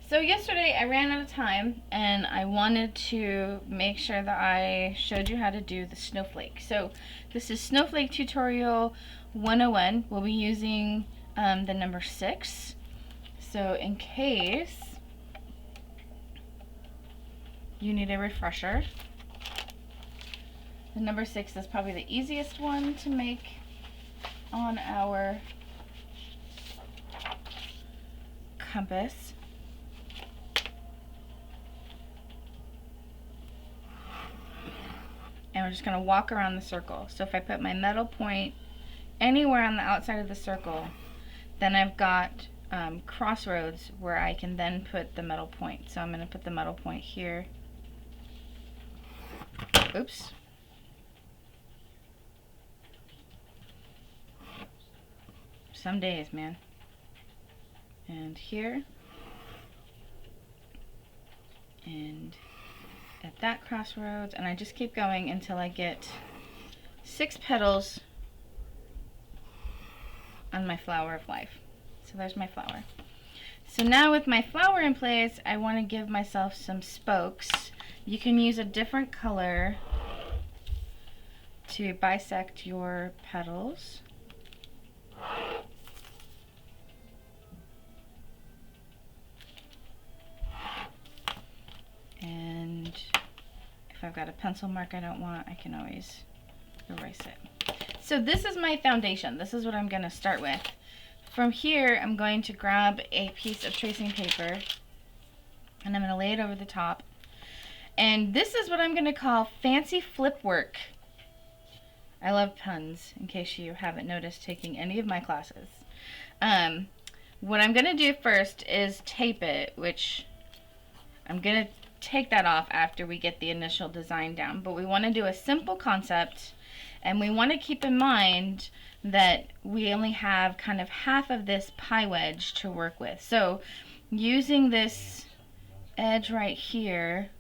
So yesterday I ran out of time and I wanted to make sure that I showed you how to do the snowflake. So this is Snowflake Tutorial 101. We'll be using the number 6. So in case you need a refresher, the number 6 is probably the easiest one to make on our compass. And we're just going to walk around the circle. So if I put my metal point anywhere on the outside of the circle, then I've got crossroads where I can then put the metal point. So I'm going to put the metal point here. Oops. Some days, man. And here. And at that crossroads, and I just keep going until I get 6 petals on my flower of life. So there's my flower. So now with my flower in place, I want to give myself some spokes. You can use a different color to bisect your petals. And if I've got a pencil mark I don't want, I can always erase it. So this is my foundation. This is what I'm going to start with. From here, I'm going to grab a piece of tracing paper and I'm going to lay it over the top. And this is what I'm going to call fancy flip work. I love puns, in case you haven't noticed taking any of my classes. What I'm going to do first is tape it, which I'm going to take that off after we get the initial design down. But we want to do a simple concept, and we want to keep in mind that we only have kind of half of this pie wedge to work with. So using this edge right here,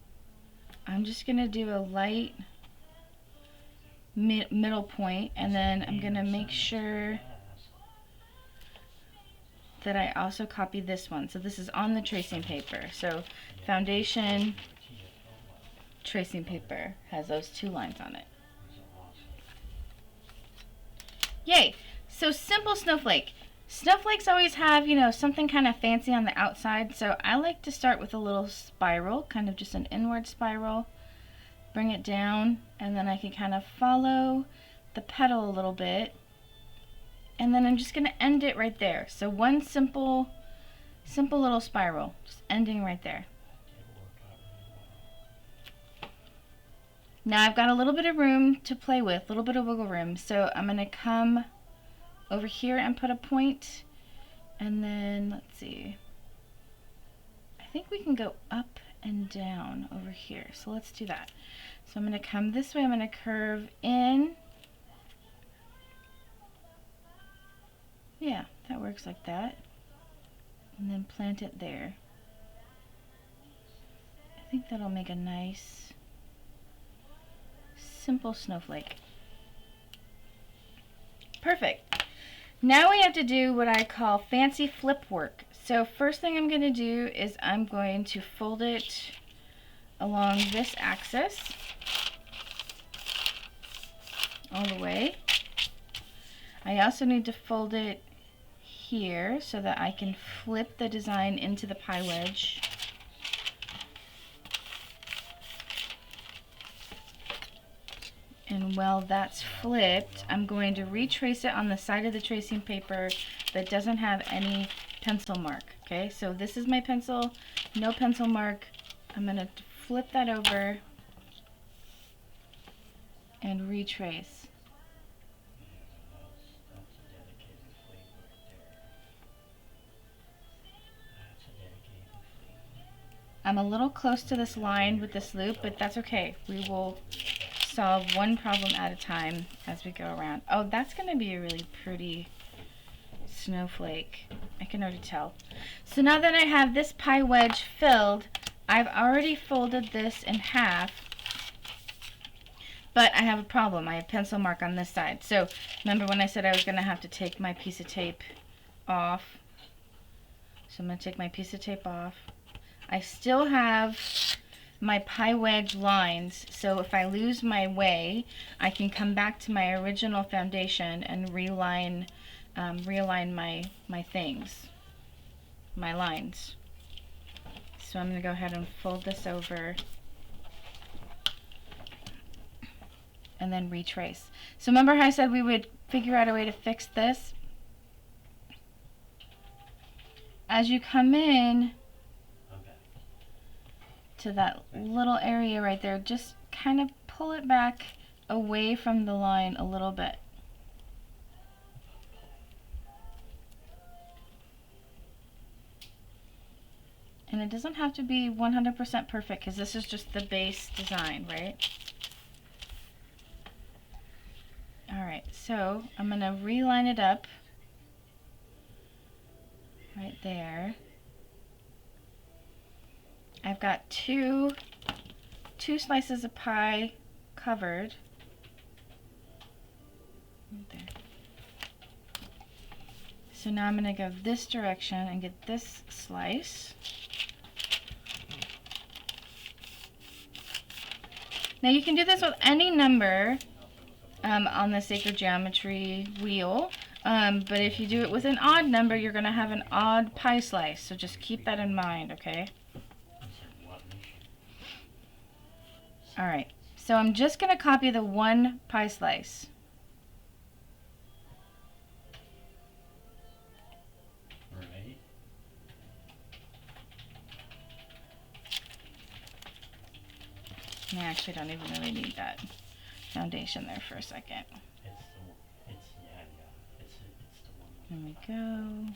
I'm just going to do a light middle point, and then I'm going to make sure that I also copy this one. So this is on the tracing paper. So foundation, tracing paper has those 2 lines on it. Yay! So simple snowflake. Snowflakes always have, you know, something kind of fancy on the outside. So I like to start with a little spiral, kind of just an inward spiral. Bring it down, and then I can kind of follow the petal a little bit. And then I'm just going to end it right there. So one simple little spiral, just ending right there. Now I've got a little bit of room to play with, a little bit of wiggle room. So I'm going to come over here and put a point. And then, let's see. I think we can go up and down over here. So let's do that. So I'm going to come this way. I'm going to curve in. Yeah, that works like that. And then plant it there. I think that'll make a nice, simple snowflake. Perfect. Now we have to do what I call fancy flip work. So first thing I'm going to do is I'm going to fold it along this axis all the way. I also need to fold it here so that I can flip the design into the pie wedge. And while that's flipped, I'm going to retrace it on the side of the tracing paper that doesn't have any pencil mark. Okay, so this is my pencil, no pencil mark. I'm going to flip that over and retrace. I'm a little close to this line with this loop, but that's okay. We will solve one problem at a time as we go around. Oh, that's going to be a really pretty snowflake. I can already tell. So now that I have this pie wedge filled, I've already folded this in half, but I have a problem. I have pencil mark on this side. So remember when I said I was going to have to take my piece of tape off? So I'm going to take my piece of tape off. I still have my pie wedge lines, so if I lose my way, I can come back to my original foundation and realign my things, my lines. So I'm going to go ahead and fold this over and then retrace. So remember how I said we would figure out a way to fix this? As you come in to that little area right there, just kind of pull it back away from the line a little bit. And it doesn't have to be 100% perfect because this is just the base design, right? Alright, so I'm going to reline it up right there. I've got two slices of pie covered. Right there. So now I'm going to go this direction and get this slice. Now you can do this with any number on the Sacred Geometry wheel, but if you do it with an odd number, you're going to have an odd pie slice, so just keep that in mind, okay? Alright, so I'm just going to copy the one pie slice. I actually don't even really need that foundation there for a second. There we go.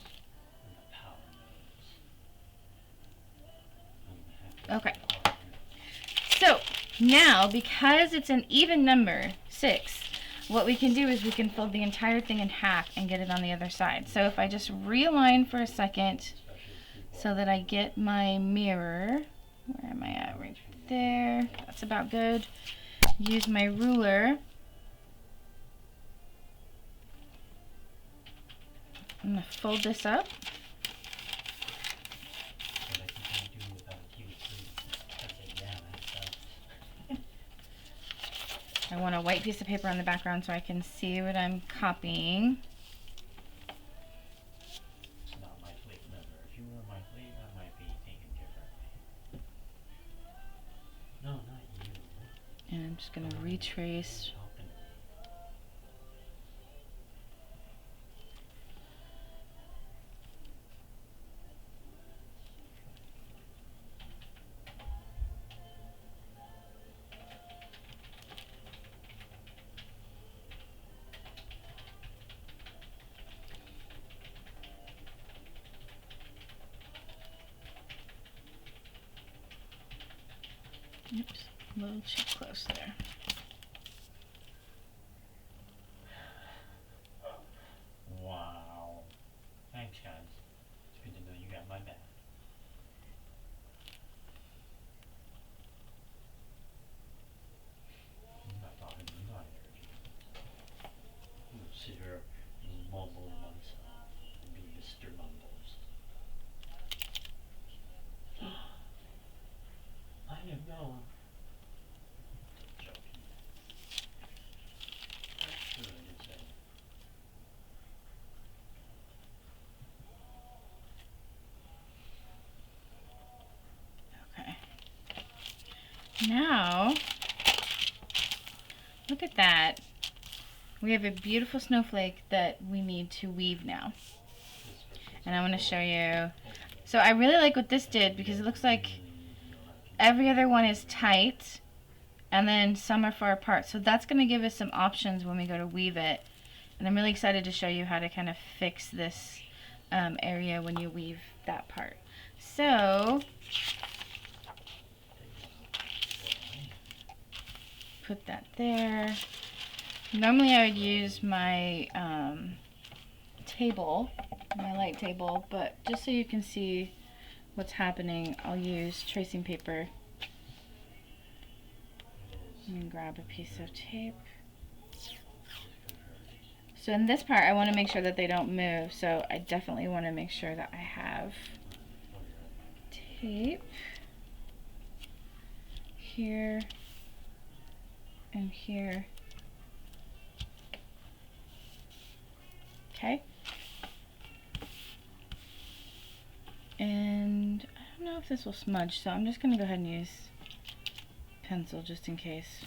Okay. So now, because it's an even number, 6, what we can do is we can fold the entire thing in half and get it on the other side. So if I just realign for a second so that I get my mirror, where am I at? Right there. That's about good. Use my ruler. I'm going to fold this up. I want a white piece of paper on the background so I can see what I'm copying. It's not my plate number. If you were my plate, I might be thinking differently. No, not you. And I'm just going to retrace. Oops, a little too close there. Wow. Thanks, guys. It's good to know you got my back. I'm not talking to you either. I'm gonna sit here and mumble to myself and be Mr. Mumbles. I don't know. Joking. That's good, is it? Okay. Now, look at that. We have a beautiful snowflake that we need to weave now. And I want to show you. So I really like what this did because it looks like every other one is tight and then some are far apart. So that's going to give us some options when we go to weave it. And I'm really excited to show you how to kind of fix this area when you weave that part. So put that there. Normally I would use my table, my light table, but just so you can see what's happening, I'll use tracing paper. And grab a piece of tape. So in this part I want to make sure that they don't move, so I definitely want to make sure that I have tape here and here. Okay. And I don't know if this will smudge, so I'm just going to go ahead and use pencil just in case.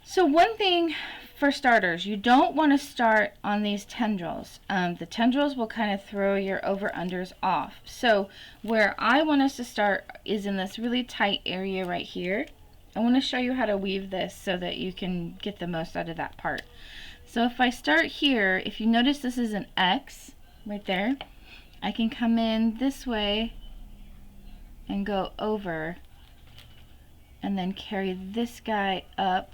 So one thing for starters, you don't want to start on these tendrils. The tendrils will kind of throw your over-unders off. So where I want us to start is in this really tight area right here. I want to show you how to weave this so that you can get the most out of that part. So if I start here, if you notice this is an X right there, I can come in this way and go over and then carry this guy up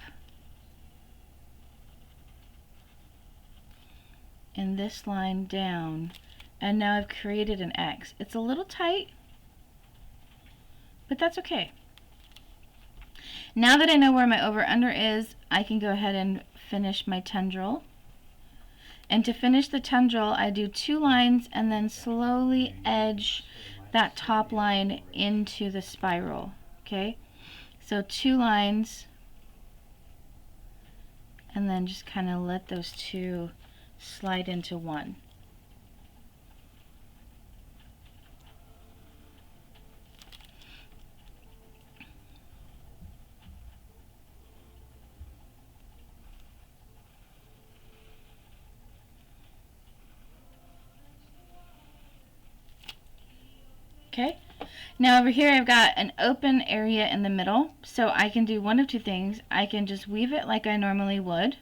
and this line down, and now I've created an X. It's a little tight, but that's okay. Now that I know where my over under is, I can go ahead and finish my tendril. And to finish the tendril, I do 2 lines and then slowly edge that top line into the spiral. Okay, so 2 lines and then just kind of let those 2 slide into 1. Okay, now over here I've got an open area in the middle, so I can do one of 2 things. I can just weave it like I normally would,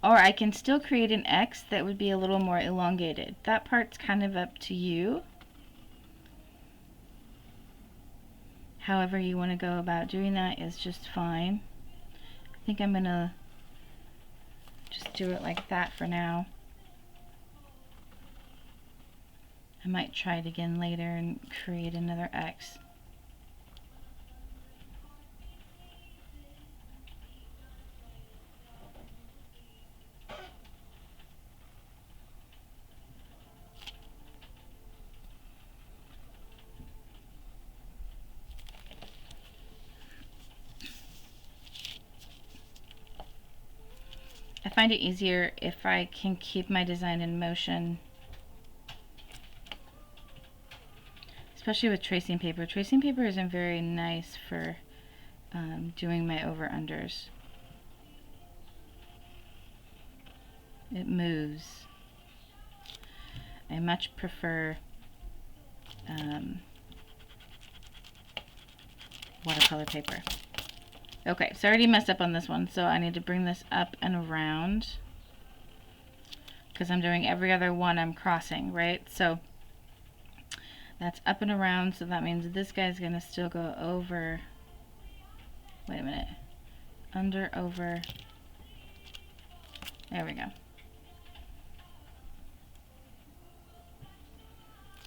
or I can still create an X that would be a little more elongated. That part's kind of up to you. However you want to go about doing that is just fine. I think I'm going to just do it like that for now. I might try it again later and create another X. I find it easier if I can keep my design in motion, especially with tracing paper. Tracing paper isn't very nice for doing my over-unders. It moves. I much prefer watercolor paper. Okay, so I already messed up on this one, so I need to bring this up and around because I'm doing every other one I'm crossing, right? So that's up and around, so that means this guy's gonna still go over, wait a minute, under, over, there we go,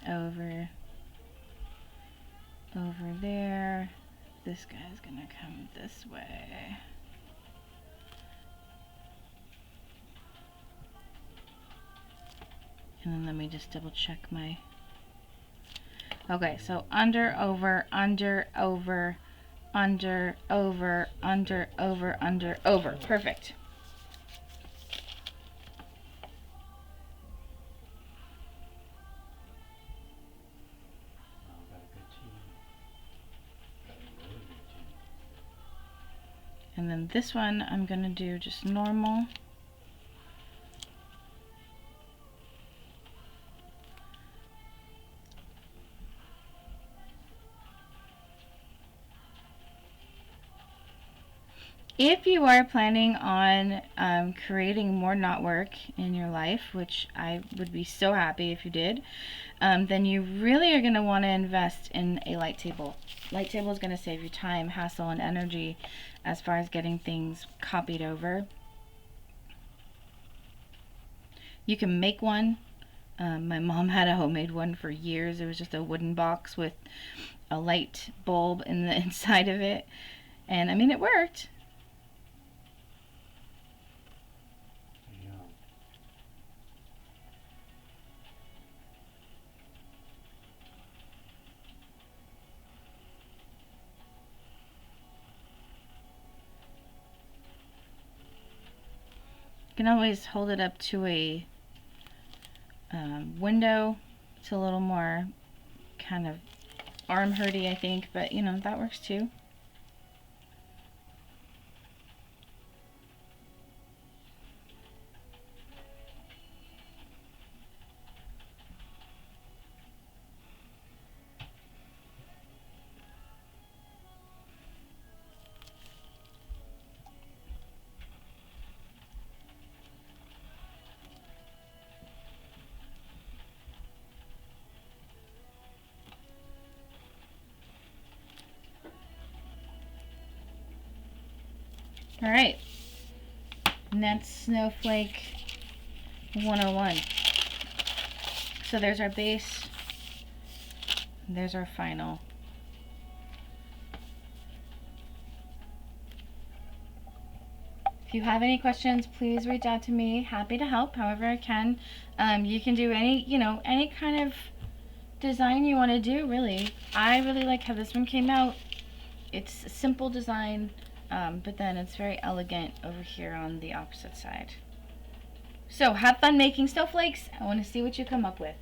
over, over there. This guy's gonna come this way. And then let me just double check my, okay, so under, over, under, over, under, over, under, over, under, over. Perfect. And then this one I'm going to do just normal. If you are planning on creating more knotwork in your life, which I would be so happy if you did, then you really are going to want to invest in a light table. Light table is going to save you time, hassle, and energy as far as getting things copied over. You can make one. My mom had a homemade one for years. It was just a wooden box with a light bulb in the inside of it. And I mean, it worked. can always hold it up to a window. It's a little more kind of arm hurty, I think, but you know, that works too. All right, and that's Snowflake 101. So there's our base, and there's our final. If you have any questions, please reach out to me. Happy to help however I can. You can do any, you know, any kind of design you want to do, really. I really like how this one came out. It's a simple design, but then it's very elegant over here on the opposite side. So have fun making snowflakes. I want to see what you come up with.